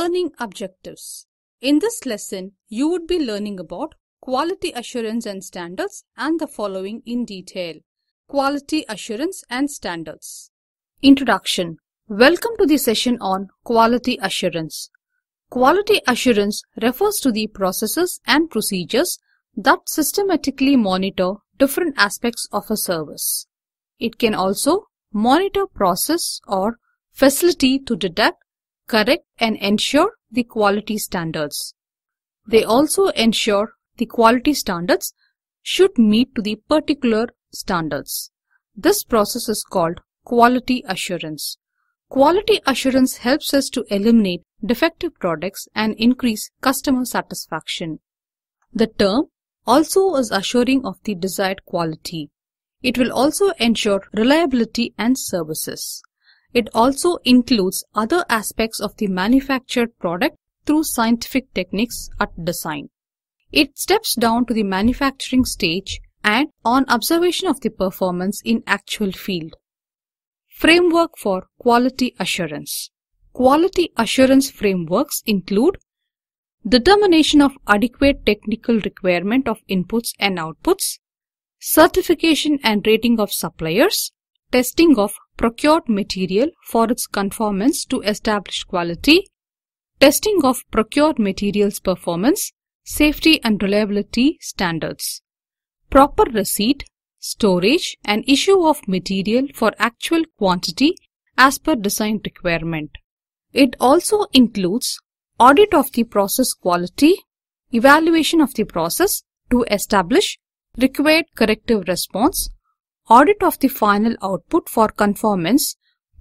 Learning objectives. In this lesson, you would be learning about quality assurance and standards and the following in detail. Quality assurance and standards. Introduction. Welcome to the session on quality assurance. Quality assurance refers to the processes and procedures that systematically monitor different aspects of a service. It can also monitor process or facility to detect, correct and ensure the quality standards. They also ensure the quality standards should meet to the particular standards. This process is called quality assurance. Quality assurance helps us to eliminate defective products and increase customer satisfaction. The term also is assuring of the desired quality. It will also ensure reliability and services. It also includes other aspects of the manufactured product through scientific techniques at design. It steps down to the manufacturing stage and on observation of the performance in actual field. Framework for quality assurance. Quality assurance frameworks include determination of adequate technical requirement of inputs and outputs, certification and rating of suppliers, testing of procured material for its conformance to established quality, testing of procured materials performance, safety and reliability standards, proper receipt, storage and issue of material for actual quantity as per design requirement. It also includes audit of the process quality, evaluation of the process to establish required corrective response, audit of the final output for conformance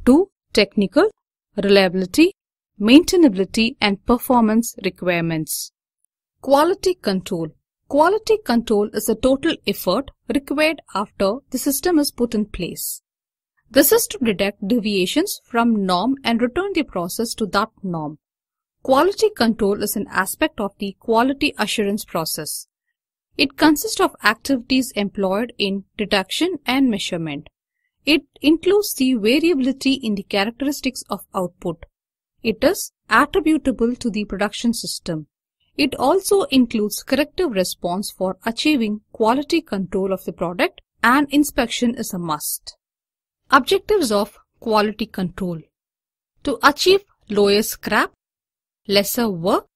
to technical, reliability, maintainability and performance requirements. Quality control. Quality control is a total effort required after the system is put in place. This is to detect deviations from norm and return the process to that norm. Quality control is an aspect of the quality assurance process. It consists of activities employed in detection and measurement. It includes the variability in the characteristics of output. It is attributable to the production system. It also includes corrective response for achieving quality control of the product, and inspection is a must. Objectives of quality control. To achieve lower scrap, lesser work,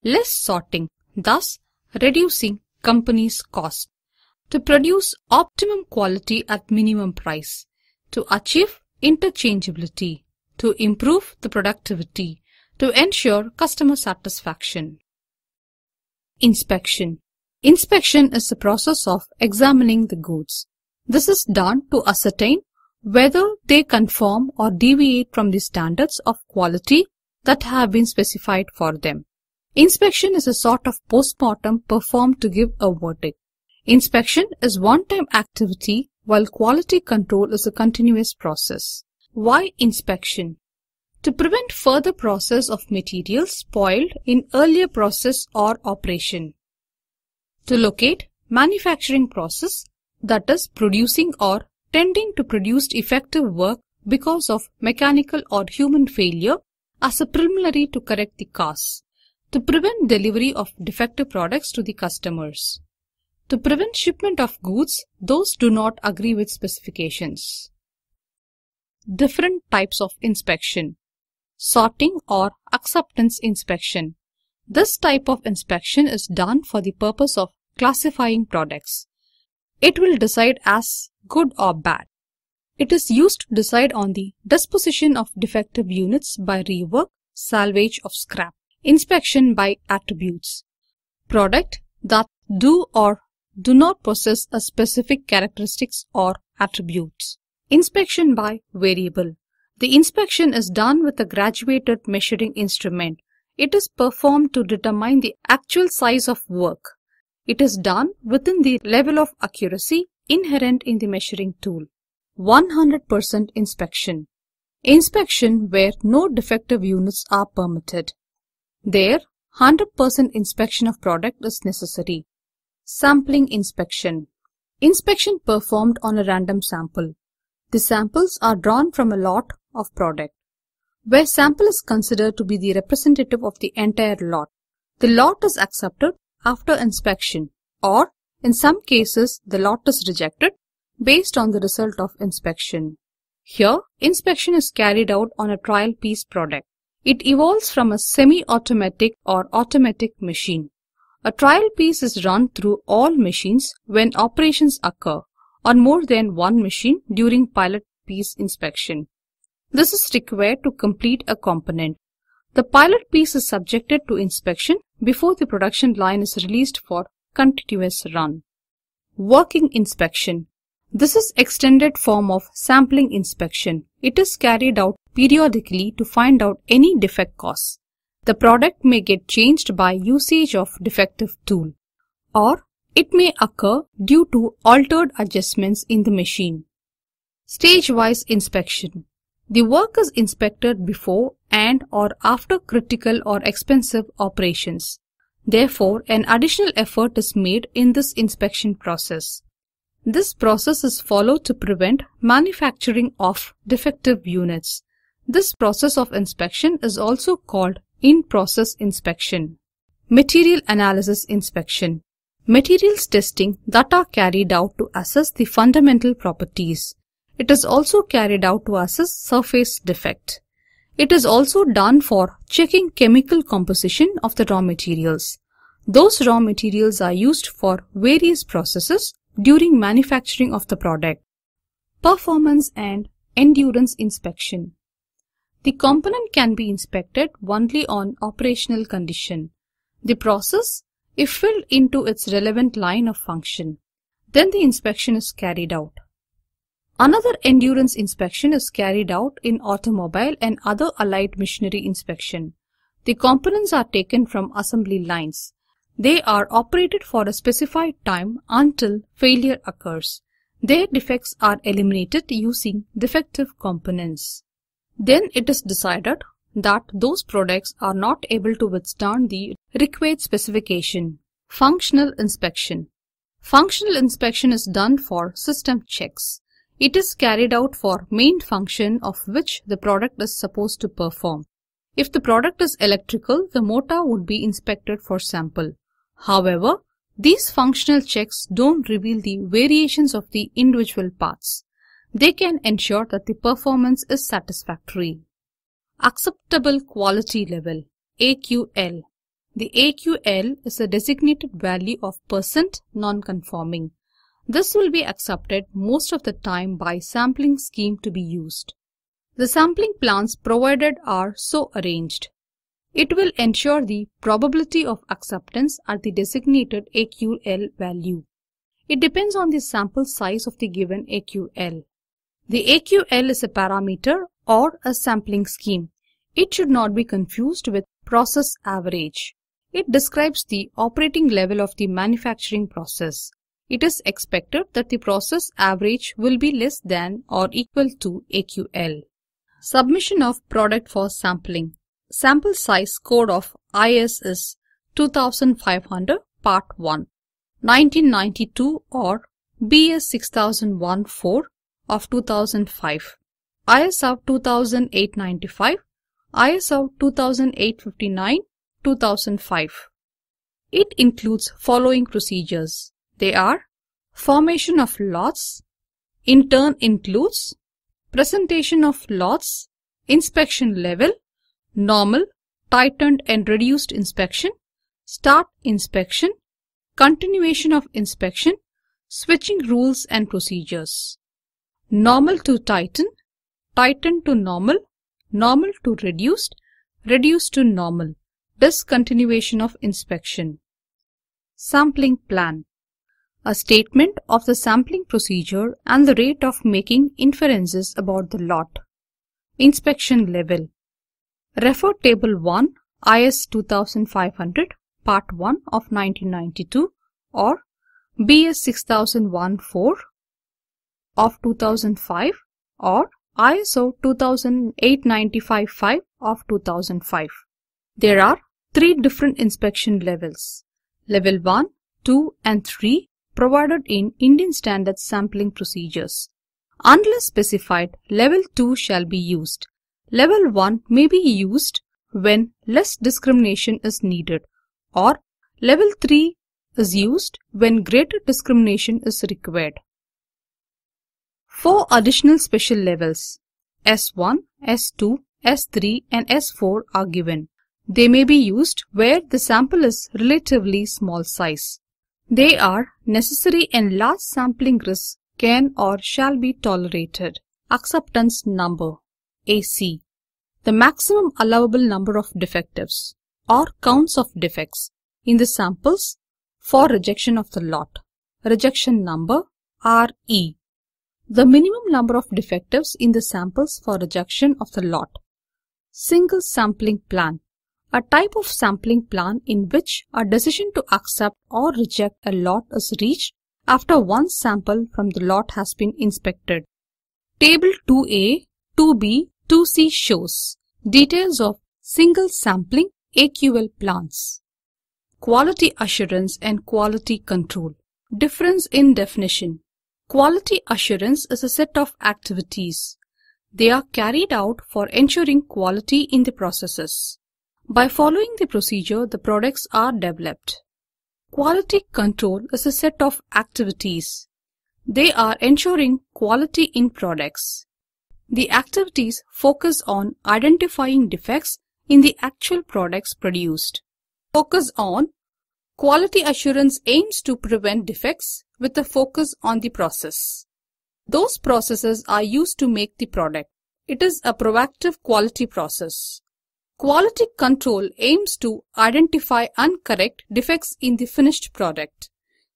less sorting, thus reducing company's cost. To produce optimum quality at minimum price. To achieve interchangeability. To improve the productivity. To ensure customer satisfaction. Inspection. Inspection is the process of examining the goods. This is done to ascertain whether they conform or deviate from the standards of quality that have been specified for them. Inspection is a sort of post-mortem performed to give a verdict. Inspection is one-time activity while quality control is a continuous process. Why inspection? To prevent further process of materials spoiled in earlier process or operation. To locate manufacturing process that is producing or tending to produce effective work because of mechanical or human failure as a preliminary to correct the cause. To prevent delivery of defective products to the customers. To prevent shipment of goods those do not agree with specifications. Different types of inspection. Sorting or acceptance inspection. This type of inspection is done for the purpose of classifying products. It will decide as good or bad. It is used to decide on the disposition of defective units by rework, salvage of scrap. Inspection by attributes. Product that do or do not possess a specific characteristics or attributes. Inspection by variable. The inspection is done with a graduated measuring instrument. It is performed to determine the actual size of work. It is done within the level of accuracy inherent in the measuring tool. 100% inspection. Inspection where no defective units are permitted. There, 100% inspection of product is necessary. Sampling inspection. Inspection performed on a random sample. The samples are drawn from a lot of product. where sample is considered to be the representative of the entire lot. The lot is accepted after inspection, or in some cases the lot is rejected based on the result of inspection. Here, inspection is carried out on a trial piece product. It evolves from a semi-automatic or automatic machine. A trial piece is run through all machines when operations occur on more than one machine during pilot piece inspection. This is required to complete a component. The pilot piece is subjected to inspection before the production line is released for continuous run. Working inspection. This is extended form of sampling inspection. It is carried out periodically to find out any defect cause. The product may get changed by usage of defective tool, or it may occur due to altered adjustments in the machine. Stage-wise inspection. The work is inspected before and or after critical or expensive operations. Therefore, an additional effort is made in this inspection process. This process is followed to prevent manufacturing of defective units. This process of inspection is also called in-process inspection. Material analysis inspection. Materials testing that are carried out to assess the fundamental properties. It is also carried out to assess surface defect. It is also done for checking chemical composition of the raw materials. Those raw materials are used for various processes during manufacturing of the product. Performance and endurance inspection. The component can be inspected only on operational condition. The process is filled into its relevant line of function. Then the inspection is carried out. Another endurance inspection is carried out in automobile and other allied machinery inspection. The components are taken from assembly lines. They are operated for a specified time until failure occurs. Their defects are eliminated using defective components. Then it is decided that those products are not able to withstand the required specification. Functional inspection. Functional inspection is done for system checks. It is carried out for main function of which the product is supposed to perform. If the product is electrical, the motor would be inspected for sample. However, these functional checks don't reveal the variations of the individual parts. They can ensure that the performance is satisfactory. Acceptable quality level, AQL. The AQL is a designated value of percent non-conforming. This will be accepted most of the time by sampling scheme to be used. The sampling plans provided are so arranged. It will ensure the probability of acceptance at the designated AQL value. It depends on the sample size of the given AQL. The AQL is a parameter or a sampling scheme. It should not be confused with process average. It describes the operating level of the manufacturing process. It is expected that the process average will be less than or equal to AQL. Submission of product for sampling. Sample size code of IS is 2500 Part 1, 1992 or BS 6001-4 of 2005, ISO 2895, ISO 2859, 2005. It includes following procedures. They are: formation of lots, in turn includes presentation of lots, inspection level, normal, tightened and reduced inspection, start inspection, continuation of inspection, switching rules and procedures. Normal to tighten, tightened to normal, normal to reduced, reduced to normal, discontinuation of inspection. Sampling plan. A statement of the sampling procedure and the rate of making inferences about the lot. Inspection level. Refer Table 1, IS 2500, Part 1 of 1992 or BS 6001-4 of 2005 or ISO 2895-5 of 2005. There are 3 different inspection levels. Level 1, 2 and 3 provided in Indian Standard Sampling Procedures. Unless specified, Level 2 shall be used. Level 1 may be used when less discrimination is needed, or Level 3 is used when greater discrimination is required. 4 additional special levels S1, S2, S3 and S4 are given. They may be used where the sample is relatively small size. They are necessary and large sampling risks can or shall be tolerated. Acceptance number AC. The maximum allowable number of defectives or counts of defects in the samples for rejection of the lot. Rejection number RE. The minimum number of defectives in the samples for rejection of the lot. Single sampling plan. A type of sampling plan in which a decision to accept or reject a lot is reached after one sample from the lot has been inspected. Table 2A, 2B, 2C shows details of single sampling AQL plans. Quality assurance and quality control. Difference in definition. Quality assurance is a set of activities. They are carried out for ensuring quality in the processes. By following the procedure, the products are developed. Quality control is a set of activities. They are ensuring quality in products. The activities focus on identifying defects in the actual products produced. Focus on. Quality assurance aims to prevent defects with a focus on the process. Those processes are used to make the product. It is a proactive quality process. Quality control aims to identify and correct defects in the finished product.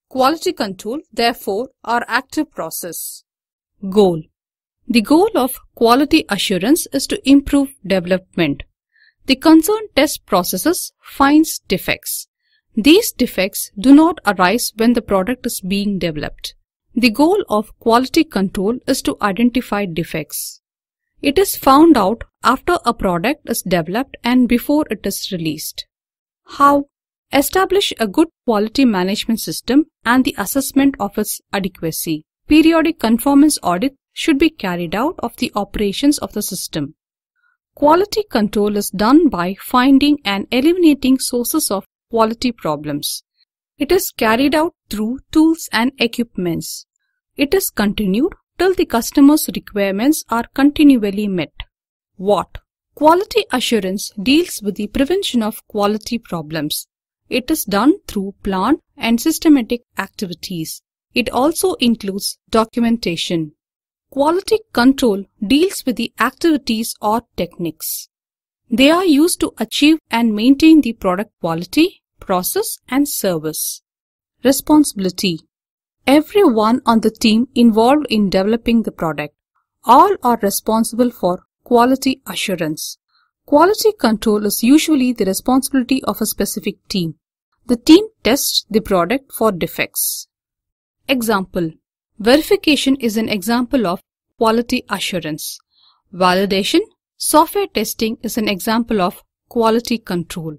Quality control, therefore, are active process. Goal. The goal of quality assurance is to improve development. The concerned test processes finds defects. These defects do not arise when the product is being developed. The goal of quality control is to identify defects. It is found out after a product is developed and before it is released. How? Establish a good quality management system and the assessment of its adequacy. Periodic conformance audit should be carried out of the operations of the system. Quality control is done by finding and eliminating sources of quality problems. It is carried out through tools and equipments. It is continued till the customer's requirements are continually met. What? Quality assurance deals with the prevention of quality problems. It is done through planned and systematic activities. It also includes documentation. Quality control deals with the activities or techniques. They are used to achieve and maintain the product quality, process and service. Responsibility. Everyone on the team involved in developing the product. All are responsible for quality assurance. Quality control is usually the responsibility of a specific team. The team tests the product for defects. Example. Verification is an example of quality assurance. Validation, software testing is an example of quality control.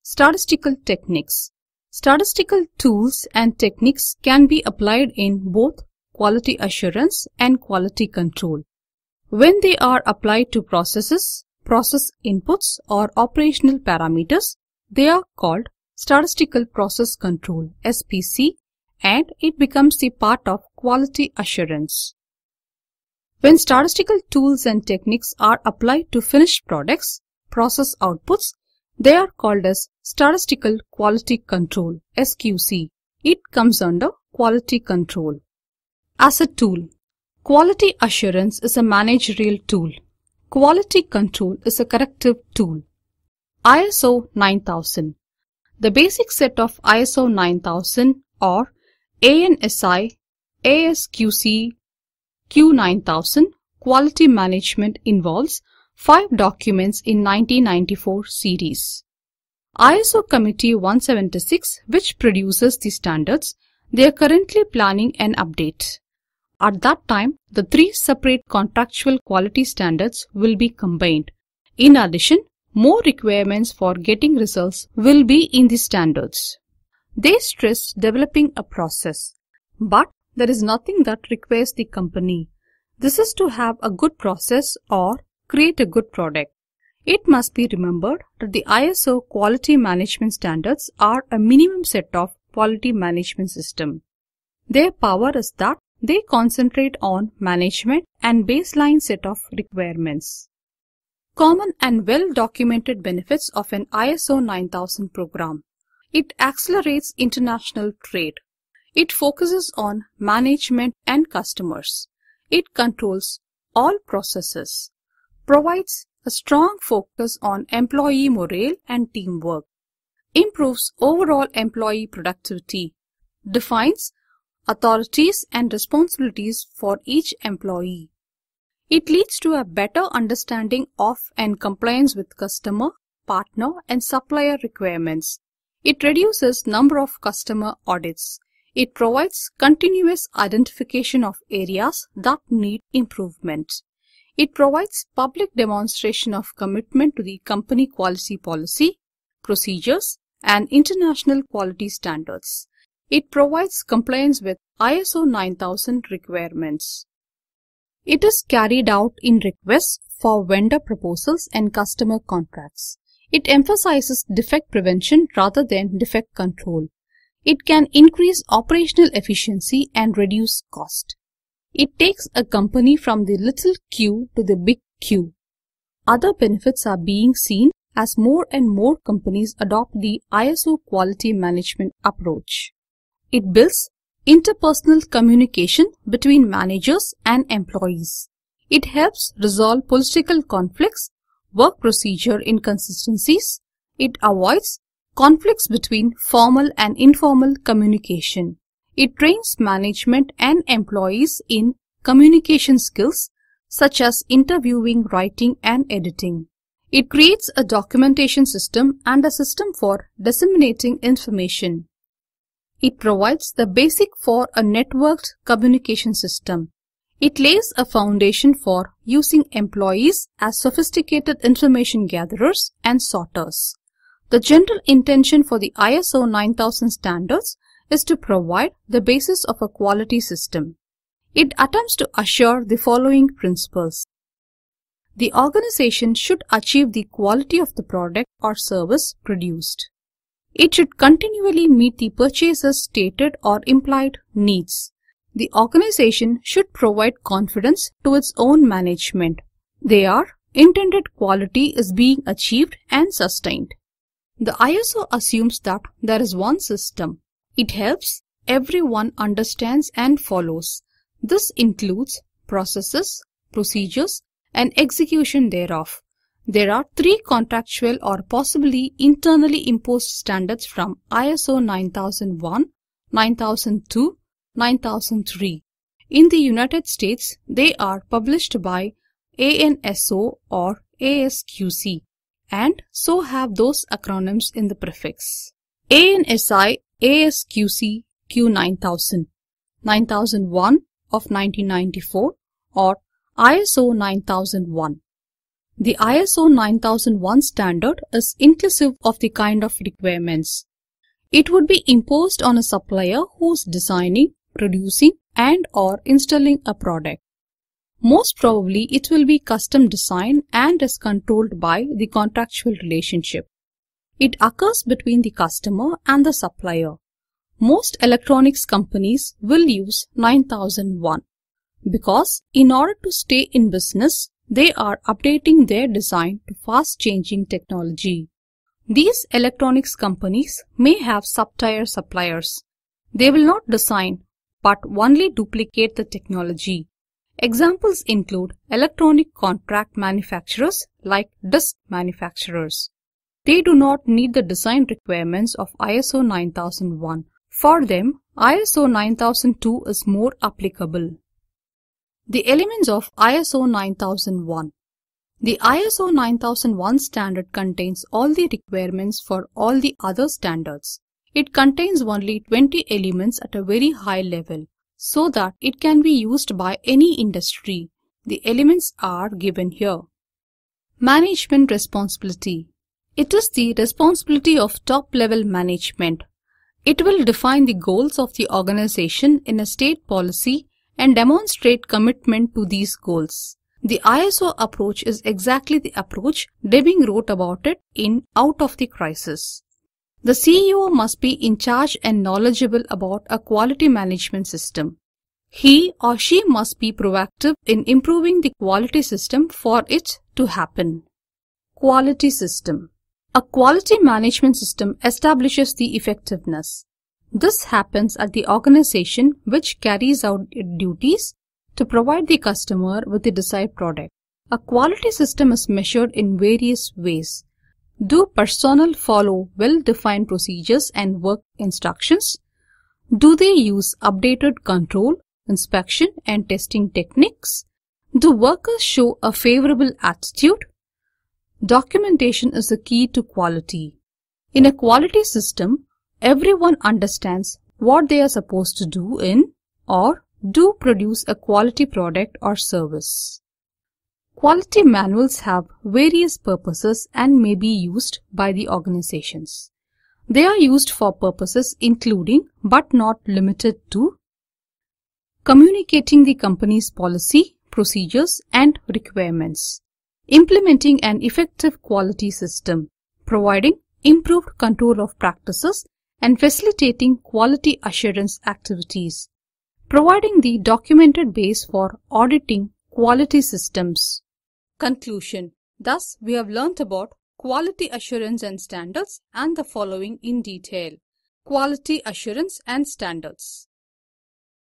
Statistical techniques. Statistical tools and techniques can be applied in both quality assurance and quality control. When they are applied to processes, process inputs or operational parameters, they are called statistical process control (SPC) and it becomes the part of quality assurance. When statistical tools and techniques are applied to finished products, process outputs, they are called as statistical quality control (SQC). It comes under quality control. As a tool, quality assurance is a managerial tool. Quality control is a corrective tool. ISO 9000. The basic set of ISO 9000 or ANSI, ASQC, Q9000 quality management involves 5 documents in 1994 series. ISO Committee 176, which produces the standards, they are currently planning an update. At that time, the 3 separate contractual quality standards will be combined. In addition, more requirements for getting results will be in the standards. They stress developing a process, but there is nothing that requires the company. This is to have a good process or create a good product. It must be remembered that the ISO quality management standards are a minimum set of quality management system. Their power is that they concentrate on management and baseline set of requirements. Common and well-documented benefits of an ISO 9000 program. It accelerates international trade. It focuses on management and customers. It controls all processes. Provides a strong focus on employee morale and teamwork. Improves overall employee productivity. Defines authorities and responsibilities for each employee. It leads to a better understanding of and compliance with customer, partner, and supplier requirements. It reduces number of customer audits. It provides continuous identification of areas that need improvement. It provides public demonstration of commitment to the company quality policy, procedures, and international quality standards. It provides compliance with ISO 9000 requirements. It is carried out in requests for vendor proposals and customer contracts. It emphasizes defect prevention rather than defect control. It can increase operational efficiency and reduce cost. It takes a company from the little Q to the big Q. Other benefits are being seen as more and more companies adopt the ISO quality management approach. It builds interpersonal communication between managers and employees. It helps resolve political conflicts, work procedure inconsistencies. It avoids conflicts between formal and informal communication. It trains management and employees in communication skills such as interviewing, writing, and editing. It creates a documentation system and a system for disseminating information. It provides the basic for a networked communication system. It lays a foundation for using employees as sophisticated information gatherers and sorters. The general intention for the ISO 9000 standards is to provide the basis of a quality system. It attempts to assure the following principles. The organization should achieve the quality of the product or service produced. It should continually meet the purchaser's stated or implied needs. The organization should provide confidence to its own management. Their intended quality is being achieved and sustained. The ISO assumes that there is one system. It helps everyone understands and follows. This includes processes, procedures, and execution thereof. There are 3 contractual or possibly internally imposed standards from ISO 9001, 9002, 9003. In the United States, they are published by ANSO or ASQC, and so have those acronyms in the prefix. ANSI ASQC Q9000, 9001 of 1994 or ISO 9001. The ISO 9001 standard is inclusive of the kind of requirements. It would be imposed on a supplier who is designing, producing, and or installing a product. Most probably it will be custom design and is controlled by the contractual relationship. It occurs between the customer and the supplier. Most electronics companies will use 9001 because in order to stay in business, they are updating their design to fast-changing technology. These electronics companies may have sub-tier suppliers. They will not design but only duplicate the technology. Examples include electronic contract manufacturers like disk manufacturers. They do not need the design requirements of ISO 9001. For them, ISO 9002 is more applicable. The elements of ISO 9001. The ISO 9001 standard contains all the requirements for all the other standards. It contains only 20 elements at a very high level, so that it can be used by any industry. The elements are given here. Management responsibility. It is the responsibility of top-level management. It will define the goals of the organization in a state policy and demonstrate commitment to these goals. The ISO approach is exactly the approach Deming wrote about it in Out of the Crisis. The CEO must be in charge and knowledgeable about a quality management system. He or she must be proactive in improving the quality system for it to happen. Quality system. A quality management system establishes the effectiveness. This happens at the organization which carries out duties to provide the customer with the desired product. A quality system is measured in various ways. Do personnel follow well-defined procedures and work instructions? Do they use updated control, inspection and testing techniques? Do workers show a favorable attitude? Documentation is the key to quality. In a quality system, everyone understands what they are supposed to do in or do produce a quality product or service. Quality manuals have various purposes and may be used by the organizations. They are used for purposes including but not limited to communicating the company's policy, procedures and requirements, implementing an effective quality system, providing improved control of practices and facilitating quality assurance activities, providing the documented base for auditing quality systems. Conclusion. Thus, we have learnt about quality assurance and standards and the following in detail. Quality assurance and standards.